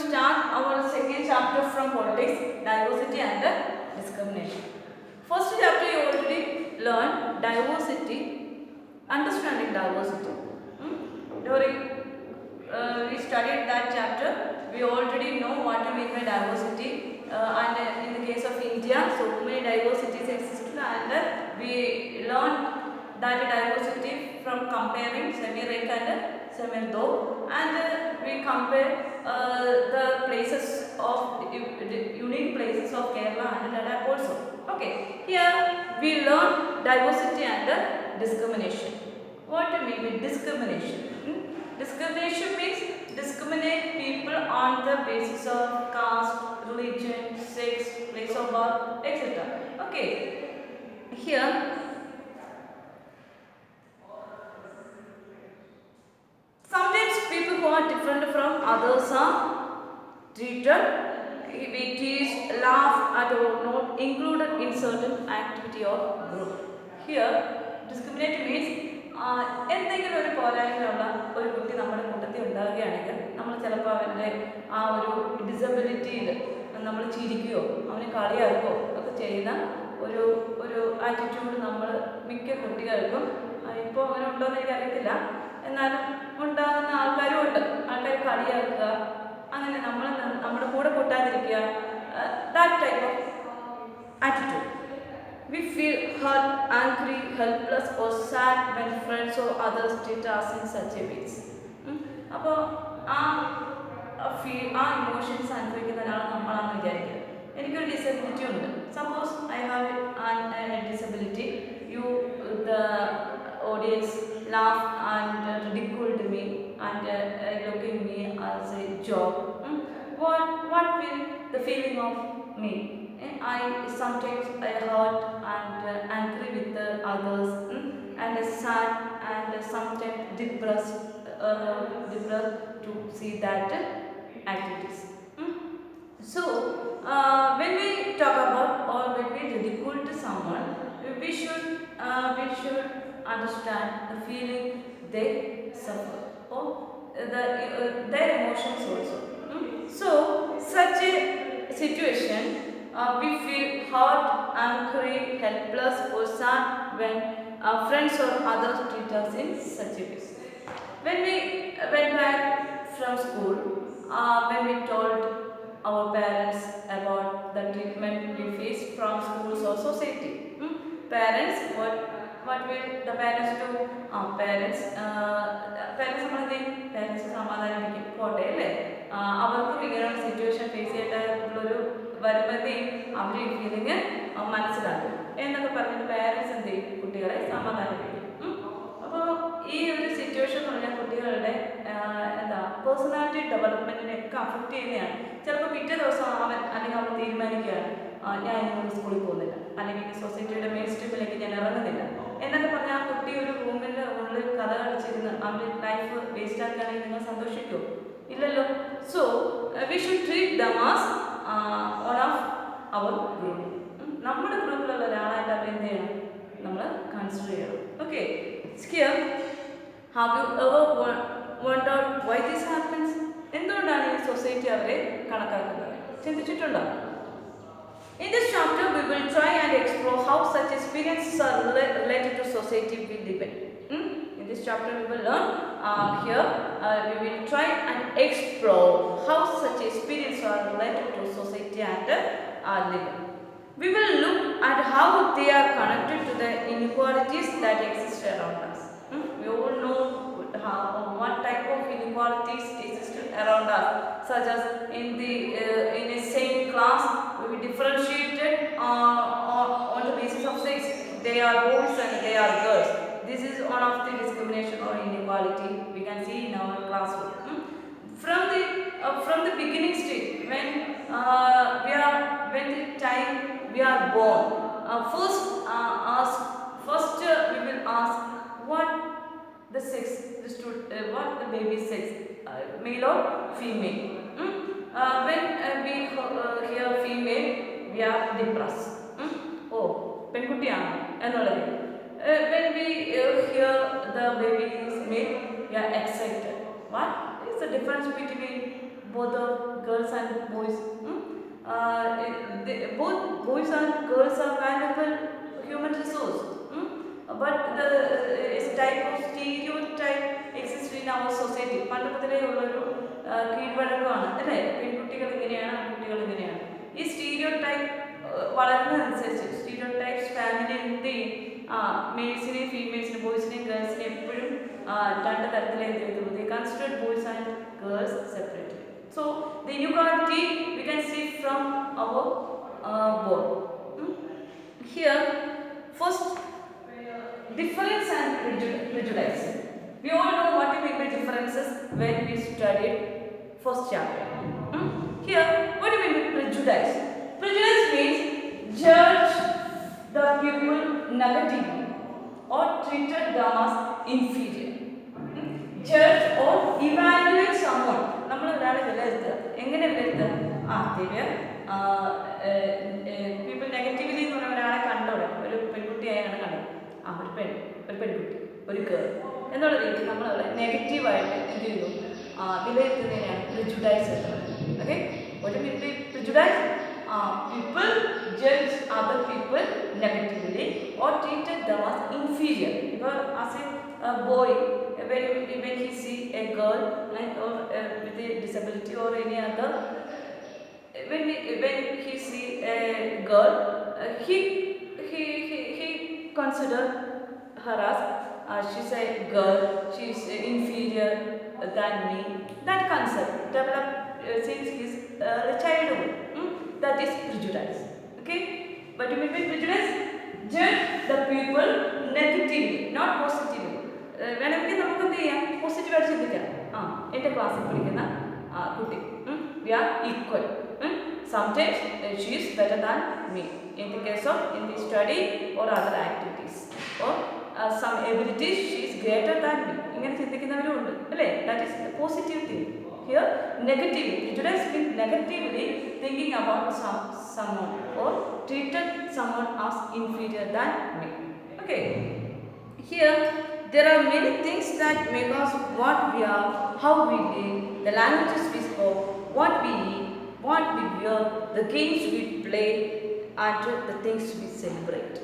start our second chapter from politics, diversity and discrimination. First chapter you already learned diversity, understanding diversity. During we studied that chapter, we already know what to mean by diversity, and in the case of India, so many diversities exist, and we learned that diversity from comparing semi-rake and semi-do, and we compare the places of unique places of Kerala and Ladakh also. Okay, here we learn diversity and discrimination. What do you mean by discrimination? Discrimination means discriminate people on the basis of caste, religion, sex, place of birth, etc. Okay, here sometimes people who are different from others are treated, we tease, laugh at or not included in certain activity or group. Here, discriminate means എന്തെങ്കിലും ഒരു പോരായ്മയുള്ള ഒരു കുട്ടി നമ്മുടെ കൂട്ടത്തിൽ ഉണ്ടാവുകയാണെങ്കിൽ നമ്മൾ ചിലപ്പോൾ അവൻ്റെ ആ ഒരു ഡിസബിലിറ്റിയിൽ നമ്മൾ ചിരിക്കുകയോ അവനെ കളിയാക്കുകയോ ഒക്കെ ചെയ്യുന്ന ഒരു ഒരു ആറ്റിറ്റ്യൂഡ് നമ്മൾ മിക്ക കുട്ടികൾക്കും ഇപ്പോൾ അങ്ങനെ ഉണ്ടോ എന്ന് എനിക്കറിയത്തില്ല, എന്നാലും ഉണ്ടാകുന്ന ആൾക്കാരും ഉണ്ട്. ആൾക്കാർ കളിയാക്കുക, അങ്ങനെ നമ്മുടെ കൂടെ കൂട്ടാതിരിക്കുക, that type of attitude. We feel hurt, angry, helpless or sad when friends or others treat us in such a ways. അപ്പോൾ ആ ഇമോഷൻസ് അനുഭവിക്കുന്ന ഒരാൾ നമ്മളാണെന്ന് വിചാരിക്കുക. എനിക്കൊരു ഡിസബിലിറ്റി ഉണ്ട്. Suppose I have disability, the audience laugh and ridiculed me and looking me as a joke. What will the feeling of me? Sometimes I hurt and angry with the others, and sad and sometimes depressed to see that activities. So when we talk about or when we ridicule to someone, we should understand the feeling they suffer or their emotions also. So such a situation, we feel hurt, angry, helpless or sad when friends or others treat us in such a way. When we went back from school, when we told our parents about the treatment we faced from schools or society, parents, what will the parents do? Parents സമാധാനിപ്പിക്കും, പോട്ടെ അല്ലേ, അവർക്കും ഇങ്ങനെയുള്ള situation face ചെയ്തിട്ടുള്ളൊരു വരുമ്പോഴത്തേക്കും അവർ ഈ feeling മനസ്സിലാക്കും എന്നൊക്കെ പറഞ്ഞിട്ട് parents എന്ത് ചെയ്യും, കുട്ടികളെ സമാധാനിപ്പിക്കും. അപ്പോൾ ഈ ഒരു സിറ്റുവേഷൻ എന്ന് പറഞ്ഞാൽ കുട്ടികളുടെ പേഴ്സണാലിറ്റി ഡെവലപ്മെൻറ്റിനെയൊക്കെ അഫക്റ്റ് ചെയ്യുന്നതാണ്. ചിലപ്പോൾ പിറ്റേ ദിവസം അവൻ അല്ലെങ്കിൽ അവൾ തീരുമാനിക്കുകയാണ്, ഞാൻ ഇന്ന് സ്കൂളിൽ പോകുന്നില്ല, അല്ലെങ്കിൽ സൊസൈറ്റിയുടെ മെയിൻ സ്ട്രീമിലേക്ക് ഞാൻ ഇറങ്ങുന്നില്ല എന്നൊക്കെ പറഞ്ഞാൽ ആ കുട്ടി ഒരു റൂമിൻ്റെ ഉള്ളിൽ കഥ കളിച്ചിരുന്ന് അവൻ്റെ ലൈഫ് വേസ്റ്റ് ആക്കുകയാണെങ്കിൽ നിങ്ങൾ സന്തോഷിക്കുമോ? ഇല്ലല്ലോ. So we should treat them as one of our group. നമ്മുടെ ഗ്രൂപ്പിലുള്ള ഒരാളായിട്ട് അവർ എന്ത് ചെയ്യണം, നമ്മൾ കൺസിഡർ ചെയ്യണം. Okay, here have you ever wondered why this happens? എന്തുകൊണ്ടാണ് ഈ സൊസൈറ്റി അവരെ കണക്കാക്കുന്നത്? ചിന്തിച്ചിട്ടുണ്ടോ? In this chapter we will try and explore how such experiences are related to society we live in. In this chapter we will learn we will try and explore how such experiences are related to society and living. We will look at how they are connected to the inequalities that exist around us. We all know what type of inequalities exist around us, such as in a same class we will differentiated on the basis of sex. They are boys and they are girls. This is one of the discrimination or inequality we can see in our classroom. From the beginning stage, when the time we are born, first we will ask what the sex, what the baby's sex, male or female. When we hear female, we are depressed. Oh, പെൺകുട്ടിയാണ് എന്നുള്ളത്. When we hear the baby is male, we are excited. What is the difference between both the girls and boys. Both boys and girls are valuable human resource. But the type of stereotype exists in our society. പണ്ട് മുതലേ ഉള്ളൊരു കീഴ്വഴക്കമാണ് അല്ലേ, പെൺകുട്ടികൾ ഇങ്ങനെയാണ് ആൺകുട്ടികൾ ഇങ്ങനെയാണ്. ഈ stereotype വളരുന്നതനുസരിച്ച് സ്റ്റീരിയോ ടൈപ്സ് ഫാമിലി എന്ത് ചെയ്യും, മെയിൽസിനെയും ഫീമെയിൽസിനെയും ബോയ്സിനെയും ഗേൾസിനെയും എപ്പോഴും രണ്ട് തരത്തിലേ എന്ത് ചെയ്തുള്ളൂ, they consider boys and girls separately. So the inequality we can see from our board. Here first difference and prejudice. We all know what we mean by differences when we studied first chapter. Here what do we mean by prejudice? Prejudice means judge the people negatively or treated them as inferior. Judge or evaluate someone. നമ്മൾ ഒരാളെ വിലയിരുത്തുക, എങ്ങനെ വിലയിരുത്തുക? People negatively എന്ന് പറഞ്ഞാൽ ഒരാളെ കണ്ടോടെ, ഒരു പെൺകുട്ടിയായാണ് കണ്ടത്, ഒരു പെൺകുട്ടി, ഒരു ഗേൾ എന്നുള്ള രീതിയിൽ നമ്മൾ അവളെ നെഗറ്റീവായിട്ട് എന്ത് ചെയ്തു വിലയിരുത്തുന്നതിനാണ് പ്രിജുഡൈസ് എന്ന് പറയുന്നത്. ഓക്കെ, ഒരു minute prejudice, people judge other people negatively or treated them as inferior. Because as a boy, when he see a girl or with a disability or any other, when he see a girl, he consider her as she's a girl, she's inferior than me. That concept developed since his childhood. That is prejudice. Okay, but you mean by prejudice? Judge the people negatively, not positively. വേണമെങ്കിൽ നമുക്ക് എന്ത് ചെയ്യാം, പോസിറ്റീവായിട്ട് ചിന്തിക്കാം. എൻ്റെ ക്ലാസ്സിൽ പഠിക്കുന്ന കുട്ടി, we are equal. Sometimes she is better than me in the case of in the study or other activities, or some abilities she is greater than me. ഇങ്ങനെ ചിന്തിക്കുന്നവരും ഉണ്ട് അല്ലേ? That is the positive thing. Here negatively, prejudice means negatively thinking about someone or treated someone as inferior than me. Okay, here there are many things that make us what we are, how we live, the languages we spoke, what we eat, what we wear, the games we play, and the things we celebrate.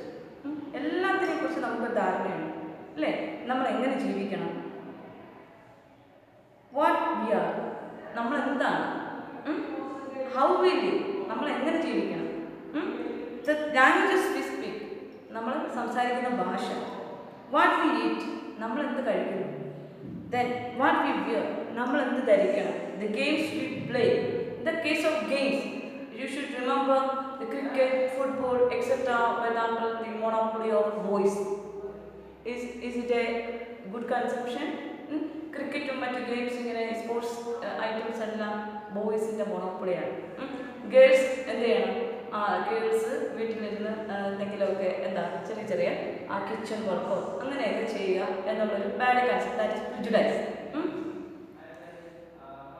എല്ലാത്തിനെ കുറിച്ച് നമുക്ക് ധാരണയുണ്ട് അല്ലേ? നമ്മൾ എങ്ങനെ ജീവിക്കണം, what we are, നമ്മൾ എന്താണ്, how we live, നമ്മൾ എങ്ങനെ ജീവിക്കണം, the languages we speak, നമ്മൾ സംസാരിക്കുന്ന ഭാഷ, what we eat, നമ്മൾ എന്ത് കഴിക്കുന്നു, then what we wear, നമ്മൾ എന്ത് ധരിക്കണം, the games we play. In the case of games, you should remember the cricket, football, etc. were under the monopoly of boys. Is it a good conception? ക്രിക്കറ്റും മറ്റു games ഇങ്ങനെ sports items എല്ലാം ബോയ്സിൻ്റെ മൊണോപ്പൊളിയാണ്. Girls എന്ത് ചെയ്യണം, girls വീട്ടിലിരുന്ന് എന്തെങ്കിലുമൊക്കെ ചെറിയ ചെറിയ കിച്ചൺ വർക്കോ അങ്ങനെയൊക്കെ ചെയ്യുക എന്നുള്ളൊരു bad concept, that is prejudice.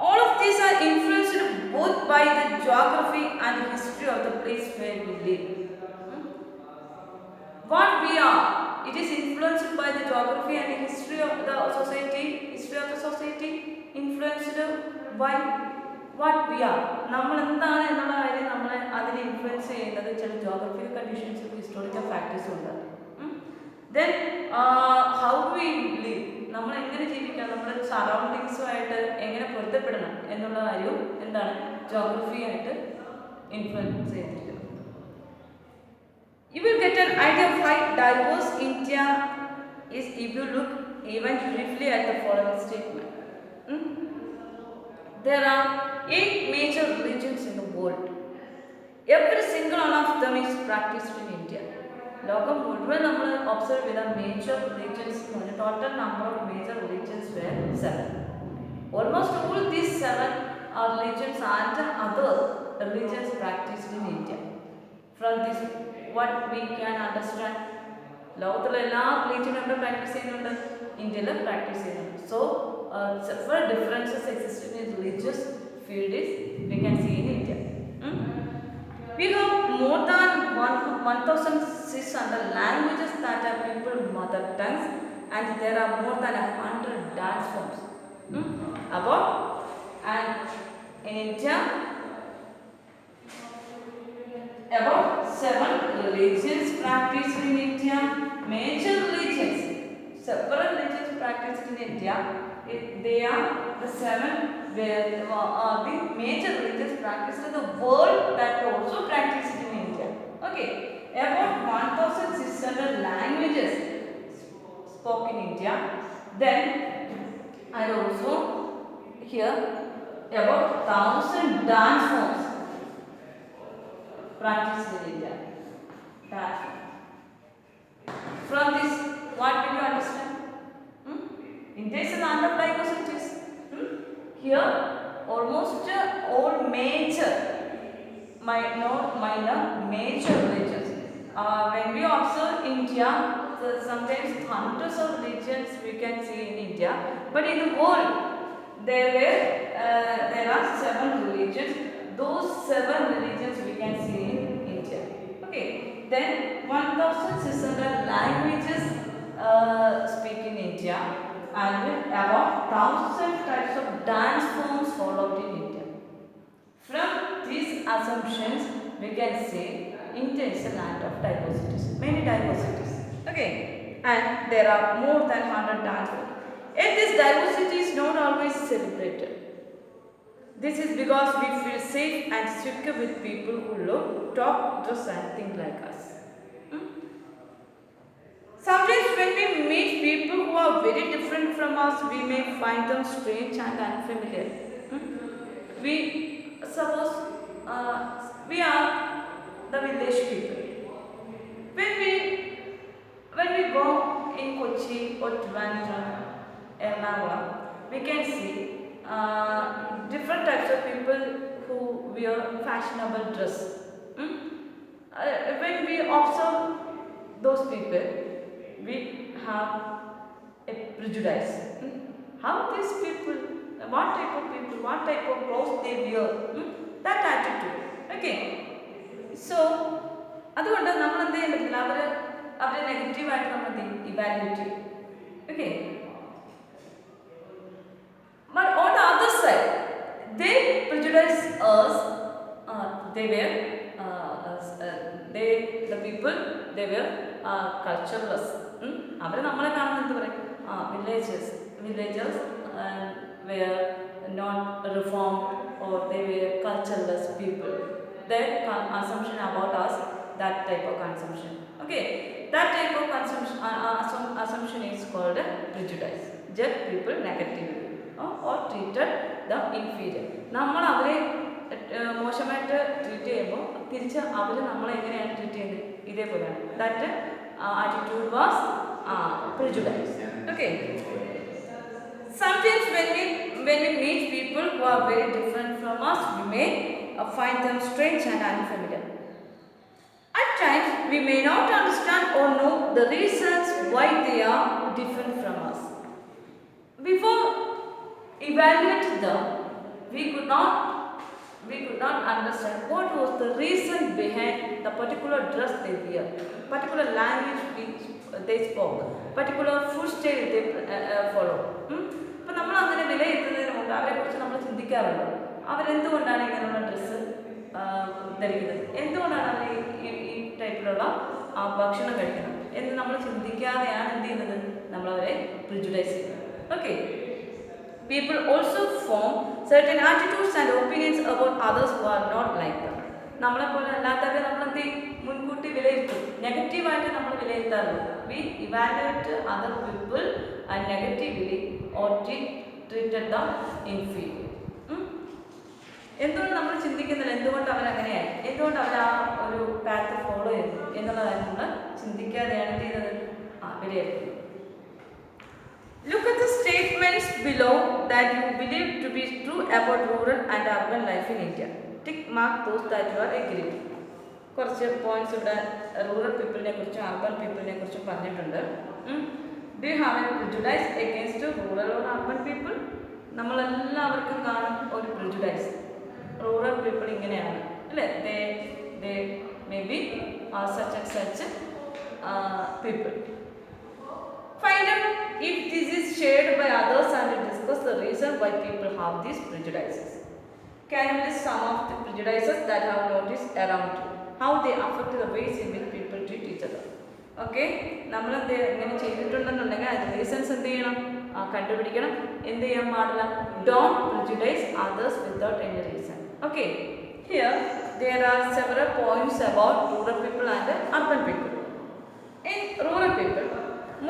All of these are influenced both by the geography and history of the place where we live. What we are, it is influenced by the geography and history of the society. History of the society influenced by what we are. നമ്മൾ എന്താണ് എന്നുള്ള കാര്യം നമ്മളെ അതിനെ influence ചെയ്യുന്നത് ചില geographical കണ്ടീഷൻസും historical ഫാക്ടേഴ്സും ഉണ്ട്. Then how we live, നമ്മൾ എങ്ങനെ ജീവിക്കണം, നമ്മുടെ സറൗണ്ടിങ്സുമായിട്ട് എങ്ങനെ പൊരുത്തപ്പെടണം എന്നുള്ള കാര്യവും എന്താണ് ജോഗ്രഫിയായിട്ട് ഇൻഫ്ലുവൻസ് ചെയ്തിരിക്കുന്നത്. You will get an idea of how diverse India is if you look even briefly at the following statement. There are 8 major religions in the world. Every single one of them is practiced in India. ലോകം മുഴുവൻ നമ്മൾ observe ചെയ്ത major religions എന്ന് പറഞ്ഞാൽ total number of major religions were 7. Almost all these 7 are religions and other religions practiced in India. From this what we can understand, ലോകത്തിലെ എല്ലാ റിലീജിയനും ഇവിടെ practice ചെയ്യുന്നുണ്ട്, ഇന്ത്യയിൽ പ്രാക്ടീസ് ചെയ്യുന്നുണ്ട്. So several differences exist in religious field is we can see in India. We have more than 1,600 languages that are people mother tongues, and there are more than 100 dance forms. About and India, about 7 religions practiced in India. Major religions, several religions practiced in India. They are the 7 the major religions practiced in the world that also practiced in India. Okay, about 1,600 languages spoke in India. Then and also here about 1,000 dance forms practiced in India. Dance forms. From this, what will you understand? India is a land of diversities. Here, almost all major, not minor, major religions. When we observe India, sometimes hundreds of religions we can see in India, but in the world there are 7 religions. Those 7 religions we can see in India. Okay. Then 1,600 languages speak in India, and about 1,000 types of dance forms followed in India. From these assumptions, we can say India is a land of diversities, many diversities. Okay, and there are more than 100 dance forms. Yet this diversity is not always celebrated. This is because we feel safe and secure with people who look, talk, dress and think like us. Sometimes when we meet people who are very different from us, we may find them strange and unfamiliar. We suppose we are the village people. When we go in Kochi or Trivandrum, Ernakulam, we can see different types of people who wear fashionable dress. When we observe those people, we have a prejudice. How these people, what type of people, what type of clothes they wear, that attitude. Okay. So, അതുകൊണ്ട് നമ്മൾ എന്ത് ചെയ്യാൻ പറ്റില്ല, അവരെ നെഗറ്റീവായിട്ട് നമ്മൾ evaluate ചെയ്യും. Okay. But on the other side, they prejudice us. The people, they were cultureless. അവർ നമ്മളെ കാണുന്നത് എന്ത് പറയും? Villagers were not reformed, or they were cultureless people. Their assumption about us, that type of consumption. Okay, that type of assumption is called prejudice. Judge people negatively or treated them inferior. നമ്മൾ അവരെ മോശമായിട്ട് treat ചെയ്യുമ്പോൾ തിരിച്ച് അവർ നമ്മളെ എങ്ങനെയാണ് treat ചെയ്യുന്നത്? ഇതേപോലെയാണ്. That attitude was prejudice. Okay. Sometimes when we meet people who are very different from us, we may find them strange and unfamiliar. At times, we may not understand or know the reasons why they are different from us. Before evaluating them, we could not understand what was the reason behind the particular dress they wear, particular language they spoke, particular food style they follow. അപ്പോൾ നമ്മൾ അങ്ങനെ വിലയിരുത്തുന്നതിന് മുമ്പ് അവരെക്കുറിച്ച് നമ്മൾ ചിന്തിക്കാറുണ്ട്. അവരെന്തുകൊണ്ടാണ് ഇങ്ങനെയുള്ള dress ധരിക്കുന്നത്, എന്തുകൊണ്ടാണ് അവർ ഈ ടൈപ്പിലുള്ള ഭക്ഷണം കഴിക്കുന്നത് എന്ന് നമ്മൾ ചിന്തിക്കാതെയാണ് എന്ത് ചെയ്യുന്നത്, നമ്മളവരെ പ്രിജുഡൈസ് ചെയ്യുന്നത്. Okay. People also form certain attitudes and opinions about others who are not like them. നമ്മളെപ്പോലെ അല്ലാത്തവരെ നമ്മളെന്ത് മുൻകൂട്ടി വിലയിരുത്തും, നെഗറ്റീവായിട്ട് നമ്മൾ വിലയിരുത്താറുണ്ട്. We evaluate other people and negatively or treated them inferior. എന്തുകൊണ്ട് നമ്മൾ ചിന്തിക്കുന്നില്ല, എന്തുകൊണ്ട് അവരങ്ങനെയായി, എന്തുകൊണ്ട് അവർ ആ ഒരു പാത്ത് ഫോളോ ചെയ്തു എന്നുള്ളതായി നമ്മൾ ചിന്തിക്കാതെയാണ് എന്ത് ചെയ്യുന്നത്, വിലയിരുത്തുന്നത്. Look at the statements below that you believe to be true about rural and urban life in India. Tick mark those that you are agree. കുറച്ച് പോയിന്റ്സ് ഇവിടെ റൂറൽ പീപ്പിളിനെ കുറിച്ചും അർബൻ പീപ്പിളിനെ കുറിച്ചും പറഞ്ഞിട്ടുണ്ട്. Do you have a prejudice against rural or urban people? നമ്മളെല്ലാവർക്കും കാണും ഒരു പ്രിജുഡൈസ്. റൂറൽ പീപ്പിൾ ഇങ്ങനെയാണ് അല്ലേ, they may be such and such people. Find out if this is shared by others and discuss the reason why people have these prejudices. can you list some of the prejudices that have noticed around you? How they affect the ways in which people treat each other? Okay, നമ്മൾ ഇങ്ങനെ ചെയ്തിട്ടുണ്ടെന്നുണ്ടെങ്കിൽ അതിന് reasons എന്ത് ചെയ്യണം, കണ്ടുപിടിക്കണം. എന്ത് ചെയ്യാൻ പാടില്ല? Don't prejudice others without any reason. Okay, here there are several points about rural people and urban people. In rural people,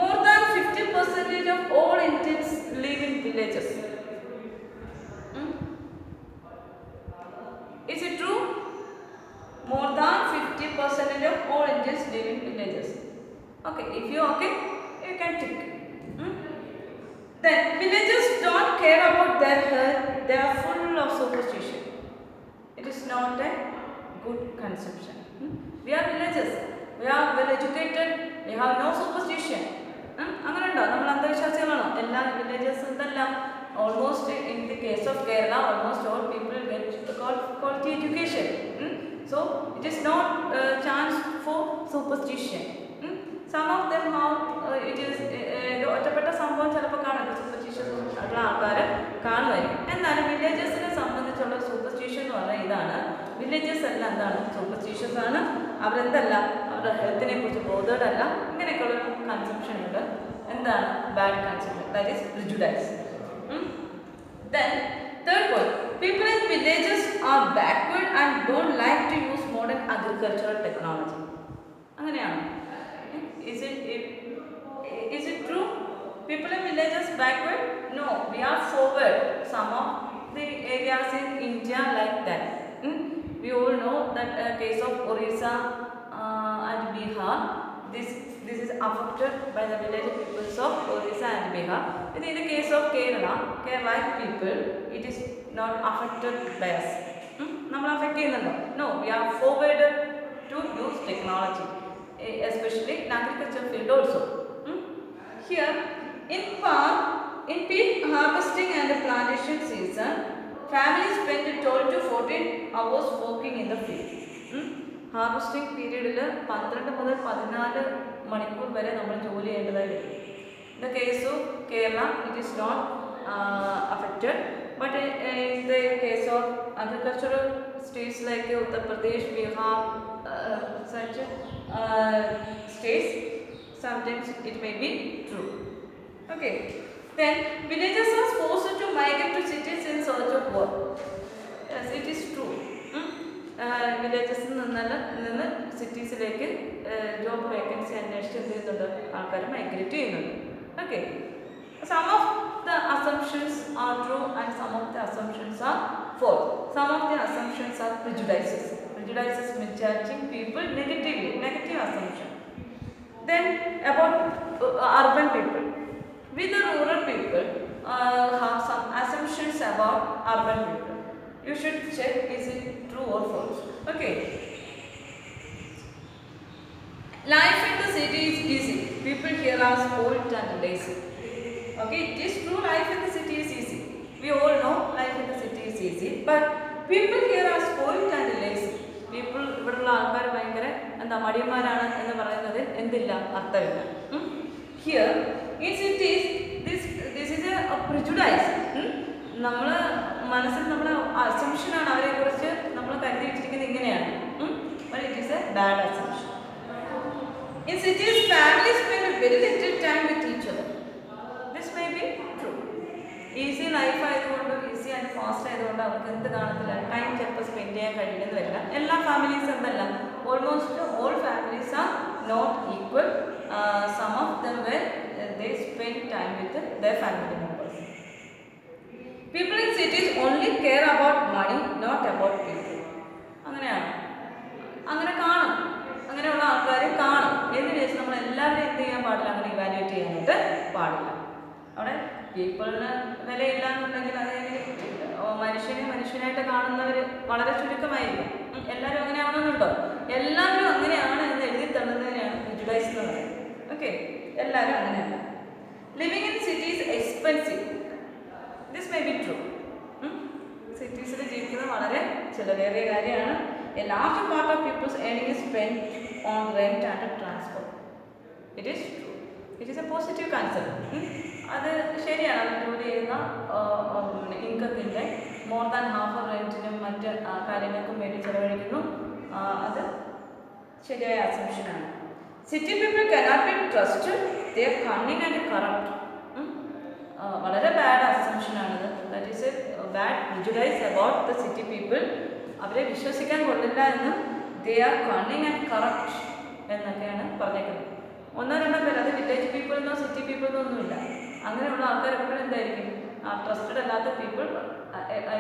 more than 50% of all Indians live in villages. Is it true? More than 50% of all Indians live in villages. Okay, if you okay, you can tick. Then villagers don't care about their health. They are full of superstition. It is not a good conception. We are villagers. We are well educated. We have no superstition. അങ്ങനെ ഉണ്ടോ? നമ്മൾ അന്ധവിശ്വാസികളാണോ? എല്ലാ villages എന്തെല്ലാം almost in the case of Kerala, almost all people get quality education. So it is not a chance for superstition. Some of them have it is ഒറ്റപ്പെട്ട സംഭവം ചിലപ്പോൾ കാണാം, superstitious ആയിട്ടുള്ള ആൾക്കാർ കാണുമായിരിക്കും. എന്നാലും വില്ലേജസിനെ സംബന്ധിച്ചുള്ള സൂപ്പർസ്റ്റിഷൻ എന്ന് പറഞ്ഞാൽ ഇതാണ്. വില്ലേജസ് എല്ലാം എന്താണ്? സൂപ്പർസ്റ്റിഷ്യസ് ആണ്. അവരെന്തല്ല, അവരുടെ ഹെൽത്തിനെ കുറിച്ച് ബോധേഡ് അല്ല. ഇങ്ങനെയൊക്കെയുള്ള കൺസെപ്ഷൻ ഉണ്ട്. എന്താണ്? Bad conception, that is prejudice. Then third point, people in villages are backward and don't like to use modern agricultural technology. അങ്ങനെയാണോ? Is it true? People in villages backward? No, we are forward. Some of the areas in India like that. We all know that case of Orissa and Bihar. This is affected by the village peoples of Orissa and Bihar. In the case of Kerala people, it is not affected by us. നമ്മൾ affect ചെയ്യുന്നുണ്ടോ? No, we are forwarded to use technology, especially in agriculture field also. Here, in peak harvesting and plantation season, families spend 12 to 14 hours working in the field. Harvesting പീരീഡിൽ 12 മുതൽ 14 മണിക്കൂർ വരെ നമ്മൾ ജോലി ചെയ്യേണ്ടതായി വരും. In the case of Kerala it is not affected, but in the case of agricultural states like Uttar Pradesh, Bihar, such states, sometimes it may be true. Okay, then villagers are forced to migrate to cities in search of work. Yes, it is true. വില്ലേജസിൽ നിന്ന് സിറ്റീസിലേക്ക് job vacancy അന്വേഷിച്ച് എന്ത് ചെയ്യുന്നുണ്ട്? ആൾക്കാർ migrate ചെയ്യുന്നുണ്ട്. Okay, some of the assumptions are true and some of the assumptions are false. Some of the assumptions are prejudices. Prejudices mean judging people negatively, negative assumption. Then about urban people, with the rural people have some assumptions about urban people. You should check is it true or false. Okay, life in the city is easy. People here are spoiled and lazy. Okay, it is true, life in the city is easy. We all know life in the city is easy, but people here are spoiled and lazy. People ഇവിടെയുള്ള ആൾക്കാർ ഭയങ്കര എന്താ മടിയന്മാരാണ് എന്ന് പറയുന്നത് എന്തില്ല, അർത്ഥമില്ല. Here in cities this is A prejudice. നമ്മൾ മനസ്സിൽ നമ്മുടെ അസംഷനാണ് അവരെ കുറിച്ച് നമ്മൾ കരുതി വെച്ചിരിക്കുന്നത് ഇങ്ങനെയാണ്. But it is A bad assumption. In cities families spend very little time with each other. This may be true. Easy life ആയതുകൊണ്ട്, ഈസി ആൻഡ് ഫാസ്റ്റ് ആയതുകൊണ്ട് അവർക്ക് എന്ത് കാണത്തില്ല, ടൈം ചിലപ്പോൾ സ്പെൻഡ് ചെയ്യാൻ കഴിയുന്നത് വരില്ല. എല്ലാ ഫാമിലീസ് എന്തല്ല, almost all families are not equal. Some of them were they spend time with their family members. People in cities only care about money, not about people. അങ്ങനെയാണ്, അങ്ങനെ കാണും, അങ്ങനെയുള്ള ആൾക്കാരും കാണും. എന്ന് വെച്ചാൽ നമ്മൾ എല്ലാവരും എന്ത് ചെയ്യാൻ പാടില്ല, അങ്ങനെ ഇവാലുവേറ്റ് ചെയ്യാനായിട്ട് പാടില്ല. അവിടെ പീപ്പിളിന് വിലയില്ല എന്നുണ്ടെങ്കിൽ അത് മനുഷ്യനായിട്ട് കാണുന്നവർ വളരെ ചുരുക്കമായിരിക്കും. എല്ലാവരും അങ്ങനെ ആവണമെന്നുണ്ടോ? എല്ലാവരും അങ്ങനെയാണ് എന്ന് എഴുതി തള്ളുന്നതിനെയാണ് പ്രിജുഡൈസ് എന്ന് പറയുന്നത്. ഓക്കെ, എല്ലാവരും അങ്ങനെയല്ല. Living in cities expensive. This may be true. സിറ്റീസിൽ ജീവിക്കുന്നത് വളരെ ചിലവേറിയ കാര്യമാണ്. A large part of people's earning is spend on rent and transport. It is true. It is a positive concept. അത് ശരിയാണ്. അവർ ജോലി ചെയ്യുന്ന ഇൻകത്തിൻ്റെ മോർ ദാൻ ഹാഫ് റെൻറ്റിനും മറ്റ് കാര്യങ്ങൾക്കും വേണ്ടി ചെലവഴിക്കുന്നു. അത് ശരിയായ അസംഷനാണ്. City people cannot be trusted, they are cunning and corrupt. വളരെ ബാഡ് അസംഷനാണിത്. That is A bad prejudice about the city people. അവരെ വിശ്വസിക്കാൻ കൊള്ളില്ല എന്നും ദേ ആർ കണ്ണിങ് ആൻഡ് കറപ്റ്റ് എന്നൊക്കെയാണ് പറഞ്ഞേക്കുന്നത്. ഒന്നോ രണ്ടോ പേര്, അത് വില്ലേജ് പീപ്പിൾ എന്നോ സിറ്റി പീപ്പിൾ എന്നോ ഒന്നുമില്ല. അങ്ങനെയുള്ള ആൾക്കാർ എപ്പോഴും എന്തായിരിക്കും, ട്രസ്റ്റഡ് അല്ലാത്ത പീപ്പിൾ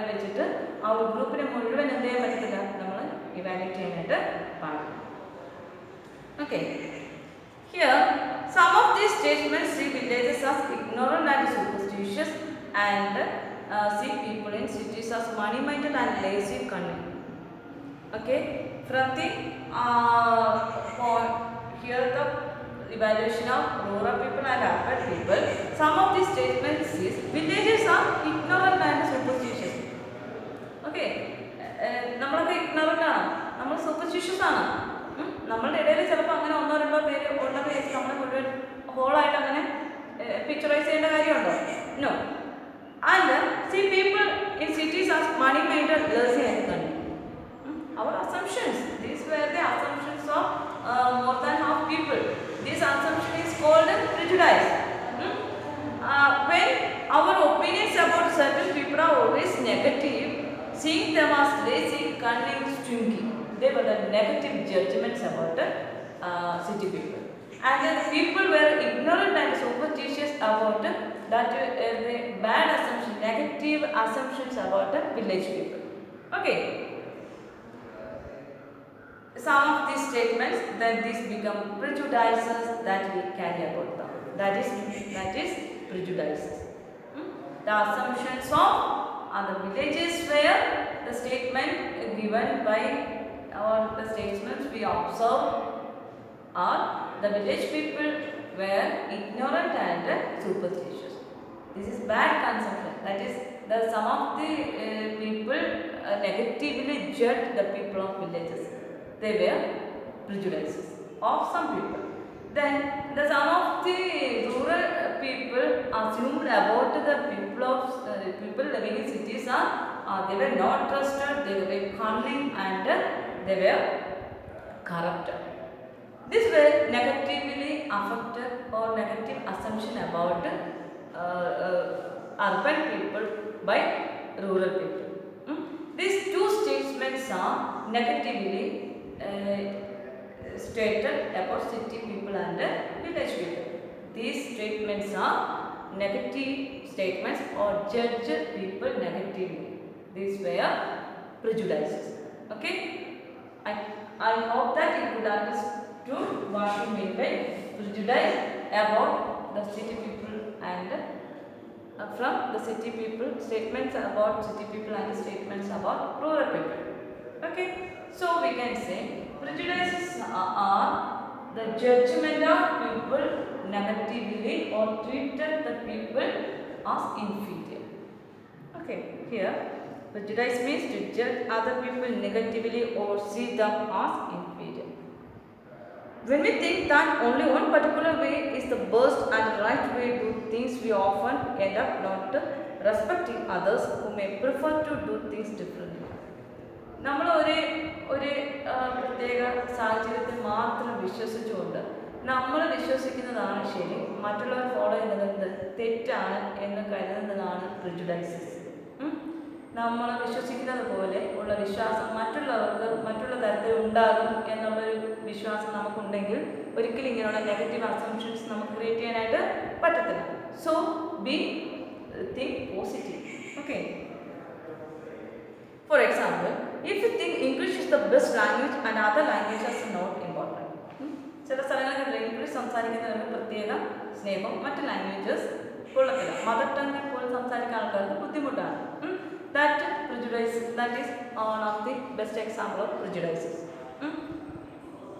വെച്ചിട്ട് ആ ഒരു ഗ്രൂപ്പിനെ മുഴുവൻ എന്ത് ചെയ്യാൻ പറ്റത്തില്ല, നമ്മൾ ഇവാലുവേറ്റ് ചെയ്യാനായിട്ട് പാടില്ല. Okay, here some of these statements see villages as ignorant and superstitious and see people in cities as money-minded and lazy cunning. Okay, from the here the evaluation of rural people and urban people, some of these statements is villages are ignorant and superstitious. Okay, നമ്മളൊക്കെ ignorant ആണ്, നമ്മൾ superstitious ആണ്. നമ്മളുടെ ഇടയിൽ ചിലപ്പോൾ അങ്ങനെ ഒന്നോ രണ്ടോ പേര് ഉണ്ടെന്ന് വെച്ച് നമ്മളെ മുഴുവൻ ഹോളായിട്ട് അങ്ങനെ പിക്ചറൈസ് ചെയ്യേണ്ട കാര്യമുണ്ടോ? No. And see people in cities are money minded lazy ആയിരുന്നു. അവർ assumptions, these were the assumptions of more than half people. This assumption is called prejudice. When our opinions about certain people are always negative, seeing them as lazy, cunning, stingy, they were the negative judgments about city people. And the people were ignorant and superstitious about that the bad assumption, negative assumptions about village people. Okay. Some of these statements, then these become prejudices that we carry about them. That is prejudices. The assumptions of the villages where the statement given by or the statements we observe are the village people were ignorant and superstitious. This is bad consumption. That is, some of the people negatively judge the people of villages. They were prejudices of some people. Then some of the rural people assumed about the people living in cities they were not trusted, they were cunning and they were corrupted. This were negatively affected or negative assumption about urban people by rural people. These two statements are negatively stated about city people and village people. These statements are negative statements or judge people negatively. These were prejudices. Okay, I hope that you could understood what we mean by prejudice about the city people and from the city people, statements about city people and statements about rural people. Okay, so we can say prejudices are the judgment of people negatively or treated the people as inferior. Okay, here prejudice means to judge other people negatively or see them as inferior. When we think that only one particular way is the best and right way to do things, we often end up not respecting others who may prefer to do things differently. നമ്മൾ ഒരു പ്രത്യേക സാഹചര്യത്തിൽ മാത്രം വിശ്വസിച്ചുകൊണ്ട് നമ്മൾ വിശ്വസിക്കുന്നതാണ് ശരി, മറ്റുള്ളവർ follow ചെയ്യുന്നത് തെറ്റാണ് എന്ന് കരുതുന്നതാണ് പ്രിജുഡൈസസ്. നമ്മൾ വിശ്വസിക്കുന്നത് പോലെ ഉള്ള വിശ്വാസം മറ്റുള്ളവർക്ക് മറ്റുള്ള തരത്തിൽ ഉണ്ടാകും എന്നുള്ളൊരു വിശ്വാസം നമുക്കുണ്ടെങ്കിൽ ഒരിക്കലും ഇങ്ങനെയുള്ള നെഗറ്റീവ് അസംഷൻസ് നമുക്ക് ക്രിയേറ്റ് ചെയ്യാനായിട്ട് പറ്റത്തില്ല. So B think positive. Okay, for example, if you think English is the best language and other languages are not important. ചില സ്ഥലങ്ങളിൽ ഇംഗ്ലീഷ് സംസാരിക്കുന്നവർക്ക് പ്രത്യേക സ്നേഹം, മറ്റ് ലാംഗ്വേജസ് കൊള്ളത്തില്ല, മദർ ടങ്ങിൽ പോലും സംസാരിക്കുന്ന ആൾക്കാർക്ക് ബുദ്ധിമുട്ടാണ്. That prejudice, that is one of the best example of prejudices.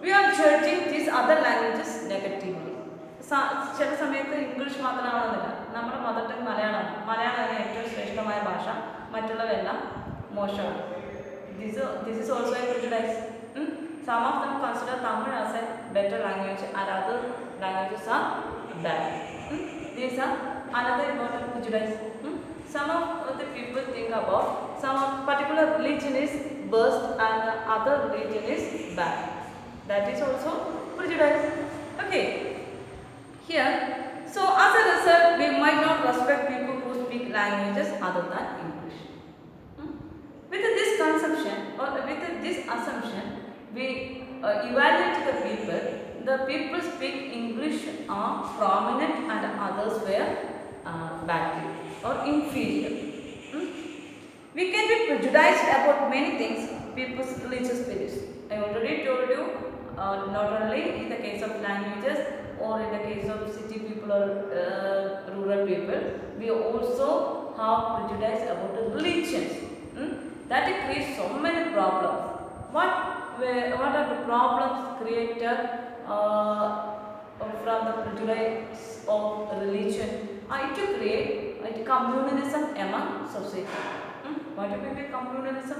We are judging these other languages negatively. ചില സമയത്ത് ഇംഗ്ലീഷ് മാത്രമാണെന്നില്ല, നമ്മുടെ മദർ ടങ് മലയാളമാണ് ഏറ്റവും ശ്രേഷ്ഠമായ ഭാഷ, മറ്റുള്ളവരെല്ലാം മോശമാണ്. This is also a prejudice. Some of them consider Tamil as a better language and other languages are bad. These are another important prejudice. Some of the people think about some particular particular religion is best and the other religion is bad. That is also prejudice. Okay. Here, so as a result, we might not respect people who speak languages other than English. With this conception or with this assumption, we evaluate the people. The people speak English are prominent and others were bad or inferior. We can be prejudiced about many things people's religious beliefs. I already told you, not only in the case of languages or in the case of city people or rural people, we also have prejudice about the religions. That creates so many problems. What are the problems created from the prejudice of religion? To create communalism among society. What do you mean by communalism?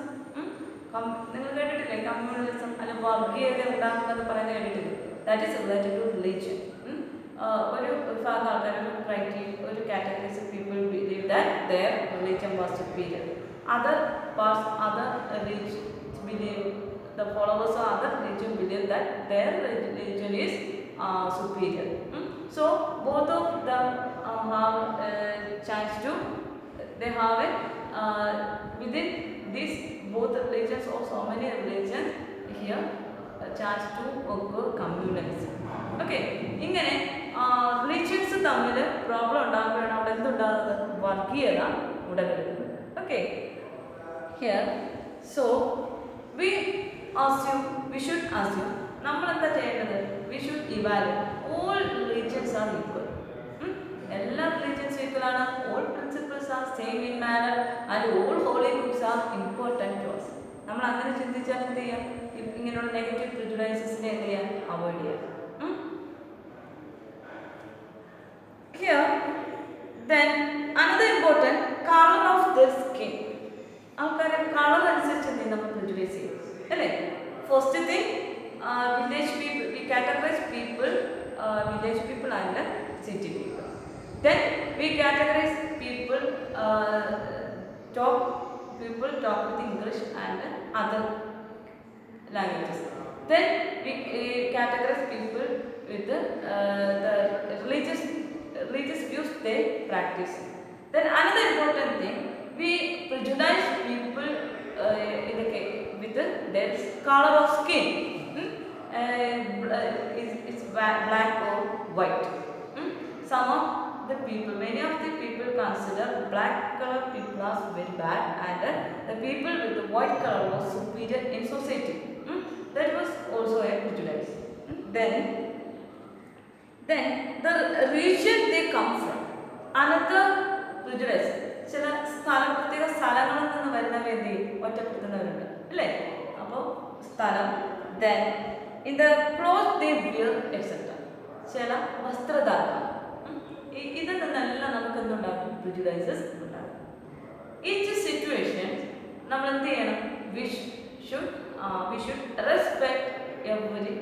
നിങ്ങൾ കേട്ടിട്ടില്ലേ communalism അല്ല വർഗീയത ഉണ്ടാകുന്നത് പറയുന്നത് കേട്ടിട്ടില്ലേ? That is related to religion. ഒരു വിഭാഗം ആൾക്കാർ ഒരു categories of people believe that their religion was superior. Other parts, other religions believe, the followers of other religion believe that their religion is superior. So both of them have chance to, they have it within these both religions or so many religions here chance to occur communalism. Okay, ഇങ്ങനെ religions തമ്മിൽ problem ഉണ്ടാകുമ്പോഴാണ് അവിടെ എന്തുണ്ടാകുന്നത്? വർഗീയത ഉടലെടുക്കുന്നത്. Okay. Here, so we should assume, നമ്മൾ എന്താ ചെയ്യേണ്ടത്? We should evaluate all religions are equal. എല്ലാ religions equal ആണ്. All principles are same in manner and all holy books are important to us. നമ്മൾ അങ്ങനെ ചിന്തിച്ചാൽ എന്ത് ചെയ്യാം? ഇങ്ങനെയുള്ള നെഗറ്റീവ് പ്രിജുഡൈസസിനെ എന്ത് ചെയ്യാം? അവോയ്ഡ് ചെയ്യാം. Here, then another important color of the skin. ആൾക്കാരെ കളർ അനുസരിച്ച് എന്ത് ചെയ്യും? നമ്മൾ പ്രിജുഡൈസ് ചെയ്യും അല്ലേ? First thing, village people, we categorize people, village people and city people. Then we categorize people, talk with English and other languages. Then we categorize people with the religious views they practice. Then another important thing, we prejudice people with their color of skin. It's black or white. Some of the people, many of the people consider black color people as very bad and the people with the white color was superior in society. That was also a prejudice. Then the region they come from, another prejudice. ചില പ്രത്യേക സ്ഥലങ്ങളിൽ നിന്ന് വരുന്നവർ എന്ത് ചെയ്യും? ഒറ്റപ്പെടുത്തുന്നവരുണ്ട് അല്ലേ? അപ്പോൾ സ്ഥലം, then in the clothes they wear etc. ചില വസ്ത്രധാരണം, ഇതിൽ നിന്നെല്ലാം നമുക്ക് എന്തുണ്ടാകും? പ്രിജുഡൈസസ് ഉണ്ടാകും. ഈച്ച് സിറ്റുവേഷൻ നമ്മൾ എന്ത് ചെയ്യണം? we should respect every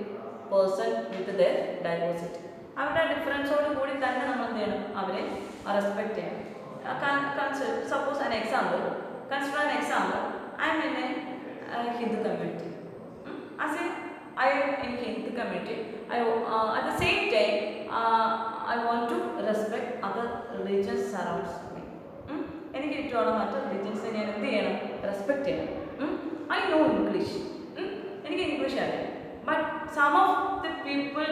person with their diversity. അവരുടെ ഡിഫറൻസോട് കൂടി തന്നെ നമ്മൾ എന്ത് ചെയ്യണം? അവരെ റെസ്പെക്ട് ചെയ്യണം. Suppose an example, consider an example, I am in a Hindu community. As I am in Hindu community, at the same time I want to respect other religions surrounds me. എനിക്ക് ചുറ്റുമുള്ള മറ്റു റിലീജിയൻസിനെ ഞാൻ എന്ത് ചെയ്യണം? Respect ചെയ്യണം. I know English. എനിക്ക് English അറിയാം. But some of the people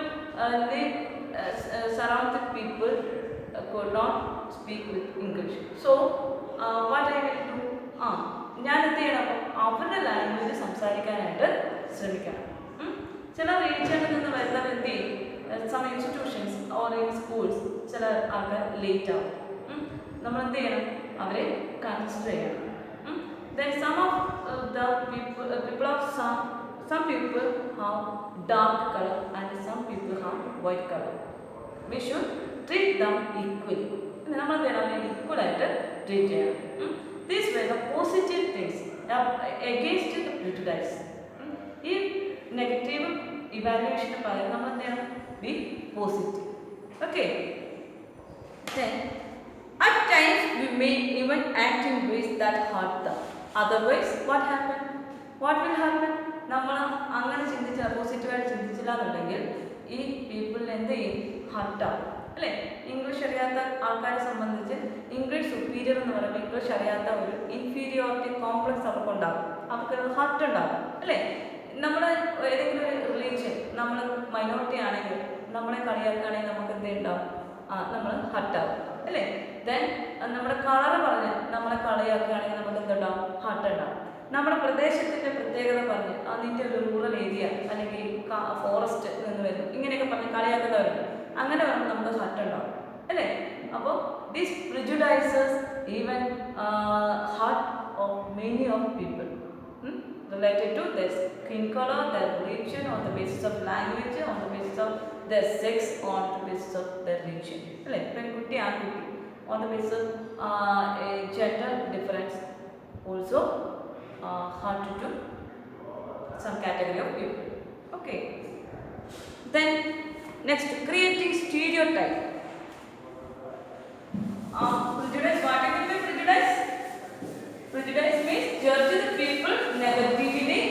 surround the people could not speak with English. So what I will do? ഞാൻ എന്ത് ചെയ്യണം? അവരുടെ ലാംഗ്വേജ് സംസാരിക്കാനായിട്ട് ശ്രമിക്കണം. ചില റീജിയണിൽ നിന്ന് വരുന്നവർ എന്ത് ചെയ്യും? Some institutions or in schools ചില ആൾക്കാർ ലേറ്റ് ആവും. നമ്മൾ എന്ത് ചെയ്യണം? അവരെ കൺസിഡർ ചെയ്യണം. Then some of the people of some people have dark color and some people have white color. We should treat them equally. നമ്മൾ എന്ത് ചെയ്യണം? ഈക്വൽ ആയിട്ട് ട്രീറ്റ് ചെയ്യണം. These were the positive things against the prejudice. ഈ negative evaluation പകരം നമ്മൾ എന്ത് ചെയ്യണം? Be positive. Okay. Then at times we may even act in ways that hurt them. Otherwise what happen, what will happen? നമ്മൾ അങ്ങനെ ചിന്തിച്ചില്ല, പോസിറ്റീവായിട്ട് ചിന്തിച്ചില്ല എന്നുണ്ടെങ്കിൽ ഈ പീപ്പിളിന് എന്ത് ചെയ്യും? ഹർട്ടാവും അല്ലേ? ഇംഗ്ലീഷ് അറിയാത്ത ആൾക്കാരെ സംബന്ധിച്ച് ഇംഗ്ലീഷ് സുപ്പീരിയർ എന്ന് പറയുമ്പോൾ ഇംഗ്ലീഷ് അറിയാത്ത ഒരു ഇൻഫീരിയോറിറ്റി കോംപ്ലക്സ് അവർക്കുണ്ടാകും, അവർക്കൊരു ഹർട്ട് ഉണ്ടാകും അല്ലേ? നമ്മൾ ഏതെങ്കിലും ഒരു റിലീജിയൻ നമ്മൾ മൈനോറിറ്റി ആണെങ്കിൽ നമ്മളെ കളിയാക്കുകയാണെങ്കിൽ നമുക്ക് എന്ത് ഉണ്ടാവും? നമ്മൾ ഹർട്ടാവും അല്ലേ? ദെൻ നമ്മുടെ കളറ് പറഞ്ഞ് നമ്മളെ കളിയാക്കുകയാണെങ്കിൽ നമുക്ക് എന്തുണ്ടാവും? ഹർട്ട് ഉണ്ടാവും. നമ്മുടെ പ്രദേശത്തിൻ്റെ പ്രത്യേകത പറഞ്ഞ് അതിൻ്റെ ഒരു റൂറൽ ഏരിയ അല്ലെങ്കിൽ ഫോറസ്റ്റ് നിന്ന് വരും ഇങ്ങനെയൊക്കെ പറഞ്ഞ് കളിയാക്കുന്നവരുണ്ട്. അങ്ങനെ പറയുമ്പോൾ നമുക്ക് ഹർട്ട് ഉണ്ടാവും അല്ലേ? അപ്പോൾ this prejudices even hurt of many of people related to their skin color, their religion, on the basis of language, on the basis of their sex, on the basis of their religion. അല്ലേ? പെൺകുട്ടി ആൺകുട്ടി on the basis of a gender difference also hard to some category of people. Okay. Then next, creating stereotype. Prejudice. What do you mean prejudice? Prejudice means judge the people negatively